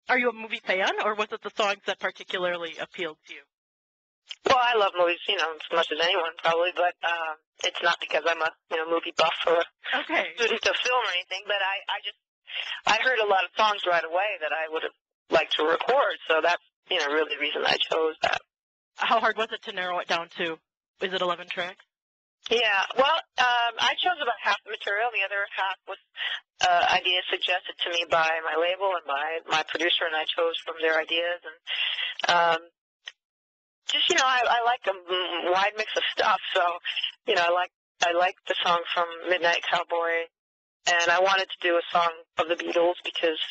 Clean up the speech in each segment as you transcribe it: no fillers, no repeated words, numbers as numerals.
Are you a movie fan, or was it the songs that particularly appealed to you? Well, I love movies, as much as anyone probably, but it's not because I'm a movie buff or a Okay. student of film or anything. But I heard a lot of songs right away that I would have liked to record, so that's really the reason I chose that. How hard was it to narrow it down to? Is it 11 tracks? Yeah, well, I chose about half the material. The other half was ideas suggested to me by my label and my producer, and I chose from their ideas. And just, I like a wide mix of stuff. So, I like the song from Midnight Cowboy, and I wanted to do a song of the Beatles because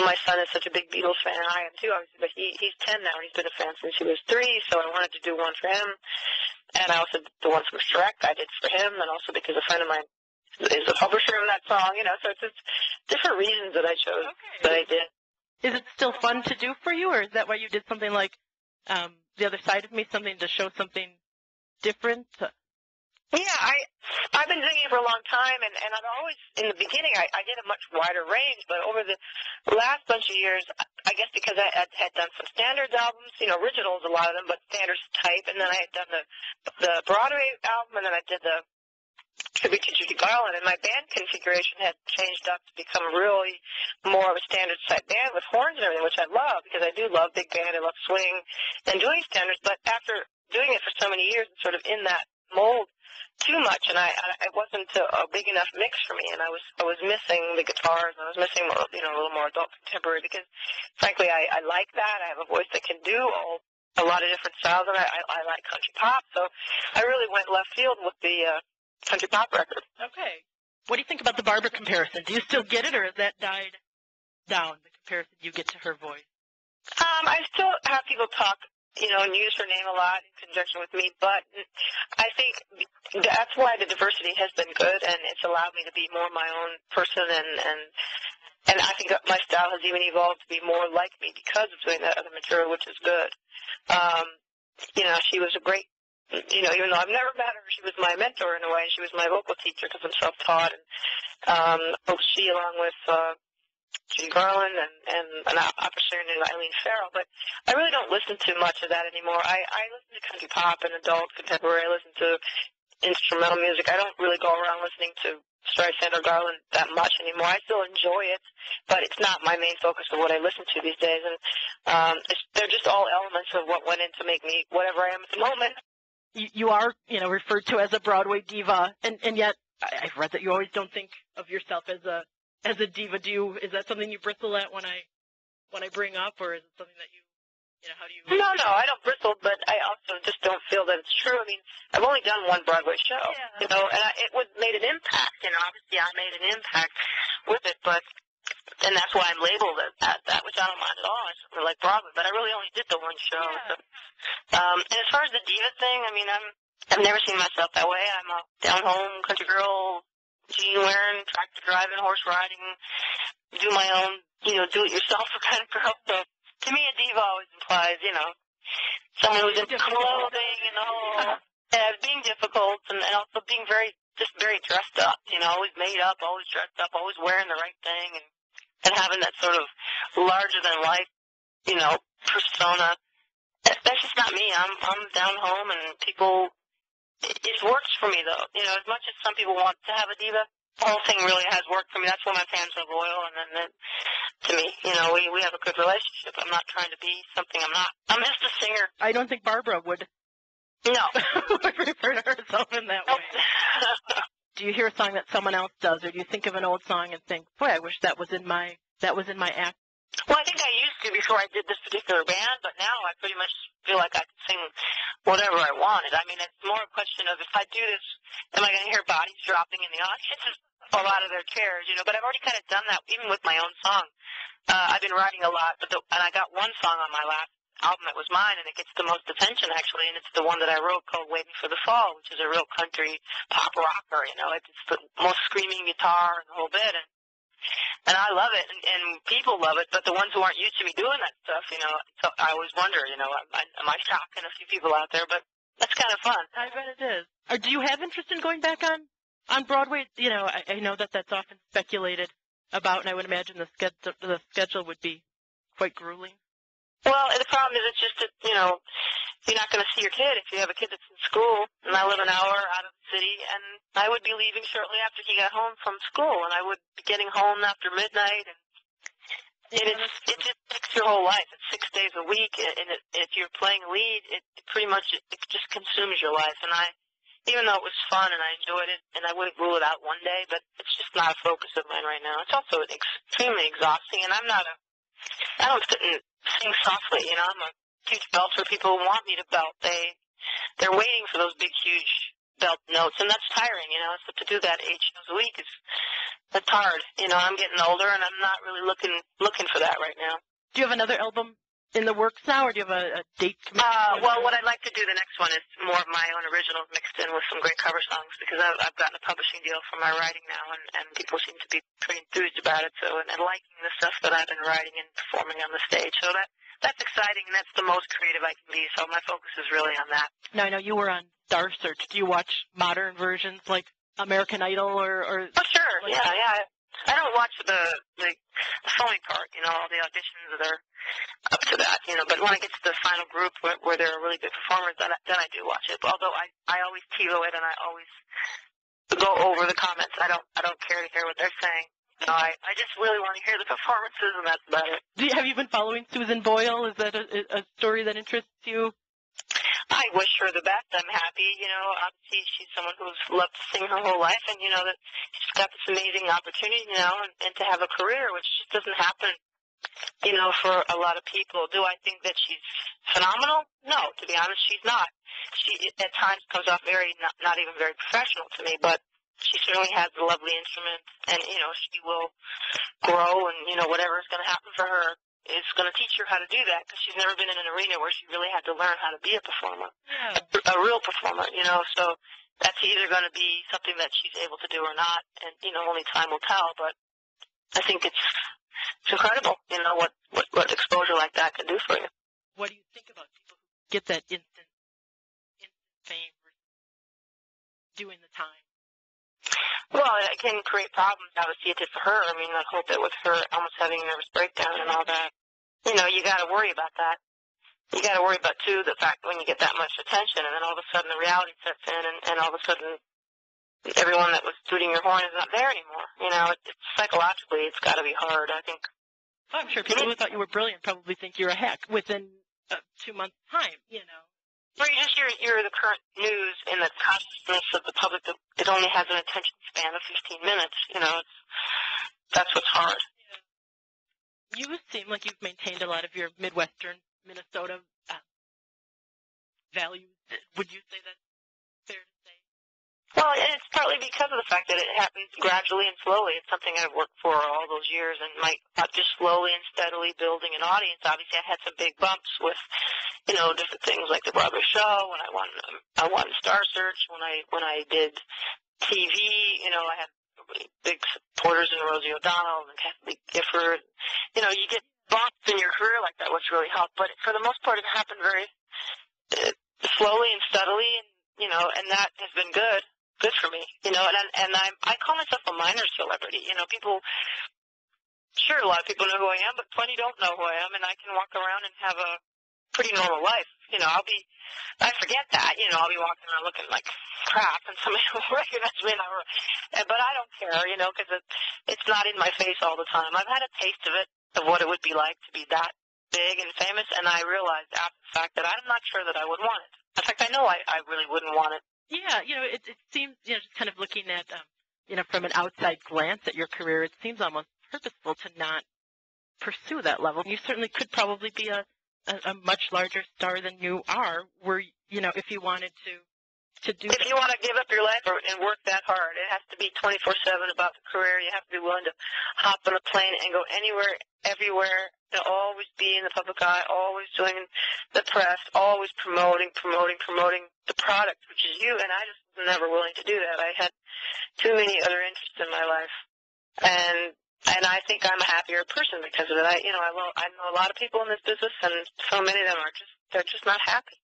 my son is such a big Beatles fan. I am too, obviously, but he's 10 now, and he's been a fan since he was 3, so I wanted to do one for him. And I also did the one from Shrek I did for him, and also because a friend of mine is the publisher of that song, so it's just different reasons that I chose that I did. Is it still fun to do for you, or is that why you did something like The Other Side of Me, something to show something different? Yeah, I've been doing it for a long time, and I've always, in the beginning, I did a much wider range, but over the last bunch of years, I guess because I had done some standards albums, originals, a lot of them, but standards type, and then I had done the Broadway album, and then I did the tribute to Judy Garland, and my band configuration had changed up to become really more of a standard type band with horns and everything, which I love, because I do love big band, I love swing, and doing standards, but after doing it for so many years, sort of in that mold too much, and it wasn't a big enough mix for me, and I was missing the guitars, and I was missing a little more adult contemporary, because frankly I like that. I have a voice that can do a lot of different styles, and I like country pop, so I really went left field with the country pop record. Okay. What do you think about the Barbara comparison? Do you still get it, or has that died down, the comparison you get to her voice? I still have people talk and use her name a lot in conjunction with me, but I think that's why the diversity has been good, and it's allowed me to be more my own person, and I think that my style has even evolved to be more like me because of doing that other material, which is good. She was a great, even though I've never met her, she was my mentor in a way, and she was my vocal teacher because I'm self-taught, and she, along with Judy Garland and an opera singer named Eileen Farrell, but I really don't listen to much of that anymore. I listen to country pop and adult contemporary. I listen to instrumental music. I don't really go around listening to Streisand or Garland that much anymore. I still enjoy it, but it's not my main focus of what I listen to these days. And they're just all elements of what went in to make me whatever I am at the moment. You are, referred to as a Broadway diva, and yet I've read that you always don't think of yourself as a diva. Is that something you bristle at when I bring up, or is it something that how do you? No, I don't bristle, but I also just don't feel that it's true. I mean, I've only done one Broadway show, and it made an impact. Obviously I made an impact with it, and that's why I'm labeled as that, which I don't mind at all. I certainly like Broadway, but I really only did the one show. Yeah. So, and as far as the diva thing, I mean, I've never seen myself that way. I'm a down-home country girl, jean-wearing, tractor-driving, horse riding, do my own, do-it-yourself kind of girl. So to me, a diva always implies, someone who's into clothing and the whole, being difficult and also being very dressed up, always made up, always dressed up, always wearing the right thing and having that sort of larger-than-life, persona. That's just not me. I'm down home, and people. It works for me, though. As much as some people want to have a diva, the whole thing really has worked for me. That's why my fans are loyal, and then to me, we have a good relationship. I'm not trying to be something I'm not. I'm just a singer. I don't think Barbara would. No. would refer to herself in that way. Do you hear a song that someone else does, or do you think of an old song and think, boy, I wish that was in my act? Well, I think I used to before I did this particular band, but now I pretty much feel like I can sing whatever I wanted. I mean, it's more a question of if I do this, am I going to hear bodies dropping in the audience or fall out of their chairs, But I've already kind of done that even with my own song. I've been writing a lot, and I got one song on my last album that was mine, and it gets the most attention, actually, and it's the one that I wrote called Waiting for the Fall, which is a real country pop rocker, It's the most screaming guitar and the whole bit, and I love it, and people love it, but the ones who aren't used to me doing that stuff, so I always wonder, am I shocking a few people out there? But that's kind of fun. I bet it is. Do you have interest in going back on Broadway? I know that's often speculated about, and I would imagine the schedule would be quite grueling? Well, the problem is it's just that, you're not going to see your kid if you have a kid that's in school. And I live an hour out of the city, and I would be leaving shortly after he got home from school, and I would be getting home after midnight. And it just takes your whole life. It's 6 days a week, and if you're playing lead, it pretty much it just consumes your life. And even though it was fun and I enjoyed it, and I wouldn't rule it out one day, but it's just not a focus of mine right now. It's also extremely exhausting, and I don't sit and sing softly. I'm a huge belter. People who want me to belt, they're waiting for those big, huge belt notes, and that's tiring. So to do that 8 shows a week that's hard. I'm getting older, and I'm not really looking for that right now. Do you have another album in the works now, or do you have a date committed? Well, what I'd like to do the next one is more of my own originals mixed in with some great cover songs, because I've gotten a publishing deal for my writing now, and people seem to be pretty enthused about it, and liking the stuff that I've been writing and performing on the stage. So that's exciting, and that's the most creative I can be, so my focus is really on that. Now, I know you were on Star Search. Do you watch modern versions like American Idol or Oh, sure, yeah. I don't watch the phony part, all the auditions that are up to that, but when I get to the final group where there are really good performers, then I do watch it. Although I always TiVo it, and I always go over the comments. I don't care to hear what they're saying. I just really want to hear the performances, and that's about it. Have you been following Susan Boyle? Is that a story that interests you? I wish her the best. I'm happy. Obviously she's someone who's loved to sing her whole life, and that she's got this amazing opportunity now, and to have a career, which just doesn't happen, for a lot of people. Do I think that she's phenomenal? No, to be honest, she's not. She at times comes off not even very professional to me, but she certainly has a lovely instrument, and she will grow, and whatever is going to happen for her is going to teach her how to do that, because she's never been in an arena where she really had to learn how to be a performer, a real performer, so that's either going to be something that she's able to do or not, and, only time will tell, but I think it's incredible, what exposure like that can do for you. What do you think about people who get that instant fame versus doing the time? Well, it can create problems. Obviously, it did for her. I whole bit with her almost having a nervous breakdown and all that. You got to worry about that. You got to worry about, too, the fact when you get that much attention, and then all of a sudden the reality sets in, and all of a sudden everyone that was tooting your horn is not there anymore. Psychologically, it's got to be hard, I think. I'm sure people who thought you were brilliant probably think you're a hack within 2 months' time, Or you just hear the current news in the consciousness of the public that it only has an attention span of 15 minutes. That's what's hard. You seem like you've maintained a lot of your Midwestern Minnesota values. Would you say that's fair to say? Well, it's partly because of the fact that it happens gradually and slowly. It's something I've worked for all those years, and just slowly and steadily building an audience. Obviously, I had some big bumps with, different things like the Broadway show. When I won Star Search. When I did TV, I had big supporters in Rosie O'Donnell and Kathleen Gifford. You get bumps in your career like that, which really helped. But for the most part, it happened very slowly and steadily, and that has been good for me, and I call myself a minor celebrity. People, sure, a lot of people know who I am, but plenty don't know who I am, and I can walk around and have a pretty normal life. I forget that, I'll be walking around looking like crap, and somebody will recognize me, but I don't care, because it's not in my face all the time. I've had a taste of it, of what it would be like to be that big and famous, and I realized after the fact that I'm not sure that I would want it. In fact, I know I really wouldn't want it. Yeah, it seems, just kind of looking at, from an outside glance at your career, it seems almost purposeful to not pursue that level. You certainly could probably be a much larger star than you are, if you wanted to do that. If you want to give up your life and work that hard, it has to be 24/7 about the career. You have to be willing to hop on a plane and go anywhere, everywhere, and always be in the public eye, always doing the press, always promoting the product, which is you, and I just was never willing to do that. I had too many other interests in my life, and I think I'm a happier person because of it. I know a lot of people in this business, and so many of them they're just not happy.